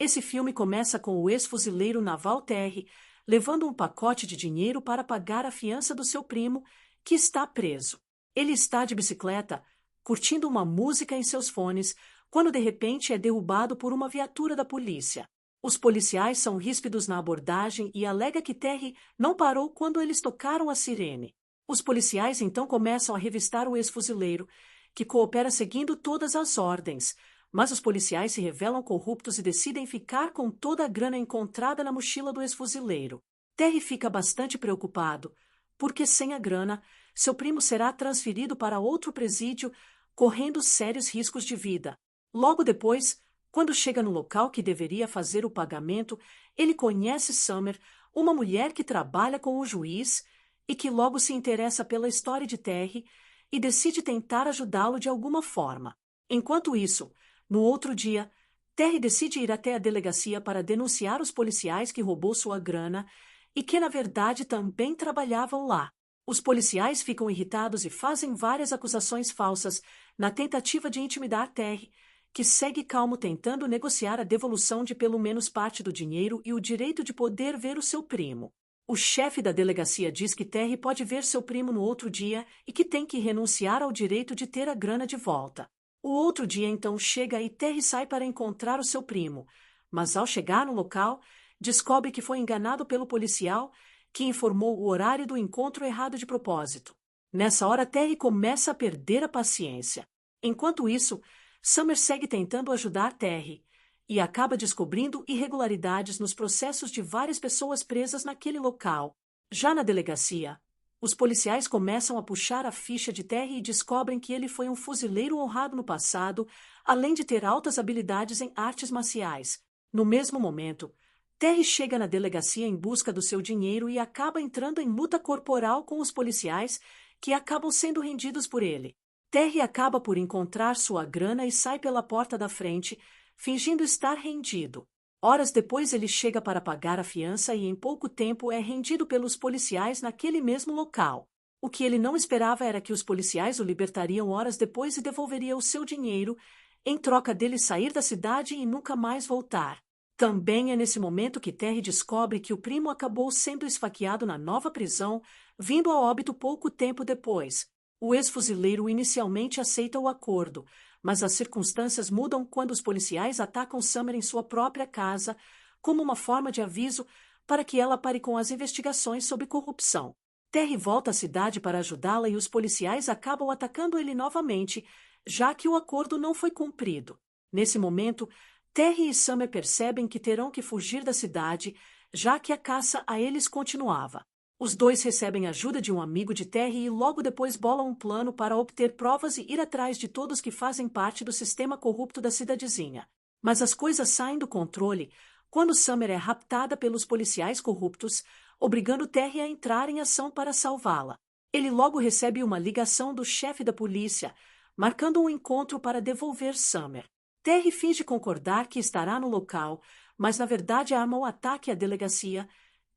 Esse filme começa com o ex-fuzileiro naval Terry levando um pacote de dinheiro para pagar a fiança do seu primo, que está preso. Ele está de bicicleta, curtindo uma música em seus fones, quando de repente é derrubado por uma viatura da polícia. Os policiais são ríspidos na abordagem e alega que Terry não parou quando eles tocaram a sirene. Os policiais então começam a revistar o ex-fuzileiro, que coopera seguindo todas as ordens, mas os policiais se revelam corruptos e decidem ficar com toda a grana encontrada na mochila do ex-fuzileiro. Terry fica bastante preocupado, porque sem a grana, seu primo será transferido para outro presídio, correndo sérios riscos de vida. Logo depois, quando chega no local que deveria fazer o pagamento, ele conhece Summer, uma mulher que trabalha com o juiz e que logo se interessa pela história de Terry e decide tentar ajudá-lo de alguma forma. Enquanto isso, no outro dia, Terry decide ir até a delegacia para denunciar os policiais que roubou sua grana e que, na verdade, também trabalhavam lá. Os policiais ficam irritados e fazem várias acusações falsas na tentativa de intimidar Terry, que segue calmo tentando negociar a devolução de pelo menos parte do dinheiro e o direito de poder ver o seu primo. O chefe da delegacia diz que Terry pode ver seu primo no outro dia e que tem que renunciar ao direito de ter a grana de volta. O outro dia então chega e Terry sai para encontrar o seu primo, mas ao chegar no local, descobre que foi enganado pelo policial, que informou o horário do encontro errado de propósito. Nessa hora, Terry começa a perder a paciência. Enquanto isso, Summer segue tentando ajudar Terry e acaba descobrindo irregularidades nos processos de várias pessoas presas naquele local. Já na delegacia, os policiais começam a puxar a ficha de Terry e descobrem que ele foi um fuzileiro honrado no passado, além de ter altas habilidades em artes marciais. No mesmo momento, Terry chega na delegacia em busca do seu dinheiro e acaba entrando em luta corporal com os policiais, que acabam sendo rendidos por ele. Terry acaba por encontrar sua grana e sai pela porta da frente, fingindo estar rendido. Horas depois ele chega para pagar a fiança e em pouco tempo é rendido pelos policiais naquele mesmo local. O que ele não esperava era que os policiais o libertariam horas depois e devolveria o seu dinheiro, em troca dele sair da cidade e nunca mais voltar. Também é nesse momento que Terry descobre que o primo acabou sendo esfaqueado na nova prisão, vindo a óbito pouco tempo depois. O ex-fuzileiro inicialmente aceita o acordo, mas as circunstâncias mudam quando os policiais atacam Summer em sua própria casa, como uma forma de aviso para que ela pare com as investigações sobre corrupção. Terry volta à cidade para ajudá-la e os policiais acabam atacando ele novamente, já que o acordo não foi cumprido. Nesse momento, Terry e Summer percebem que terão que fugir da cidade, já que a caça a eles continuava. Os dois recebem ajuda de um amigo de Terry e logo depois bolam um plano para obter provas e ir atrás de todos que fazem parte do sistema corrupto da cidadezinha. Mas as coisas saem do controle quando Summer é raptada pelos policiais corruptos, obrigando Terry a entrar em ação para salvá-la. Ele logo recebe uma ligação do chefe da polícia, marcando um encontro para devolver Summer. Terry finge concordar que estará no local, mas na verdade arma o ataque à delegacia,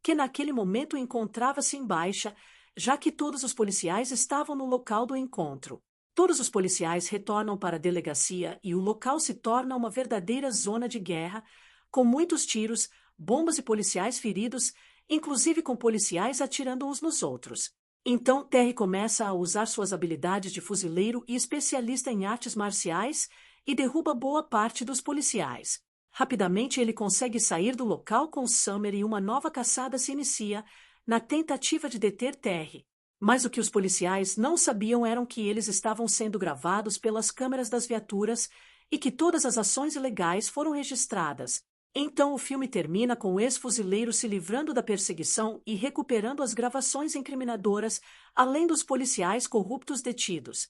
que naquele momento encontrava-se em baixa, já que todos os policiais estavam no local do encontro. Todos os policiais retornam para a delegacia e o local se torna uma verdadeira zona de guerra, com muitos tiros, bombas e policiais feridos, inclusive com policiais atirando uns nos outros. Então Terry começa a usar suas habilidades de fuzileiro e especialista em artes marciais e derruba boa parte dos policiais. Rapidamente ele consegue sair do local com Summer e uma nova caçada se inicia na tentativa de deter Terry. Mas o que os policiais não sabiam eram que eles estavam sendo gravados pelas câmeras das viaturas e que todas as ações ilegais foram registradas. Então o filme termina com o ex-fuzileiro se livrando da perseguição e recuperando as gravações incriminadoras, além dos policiais corruptos detidos.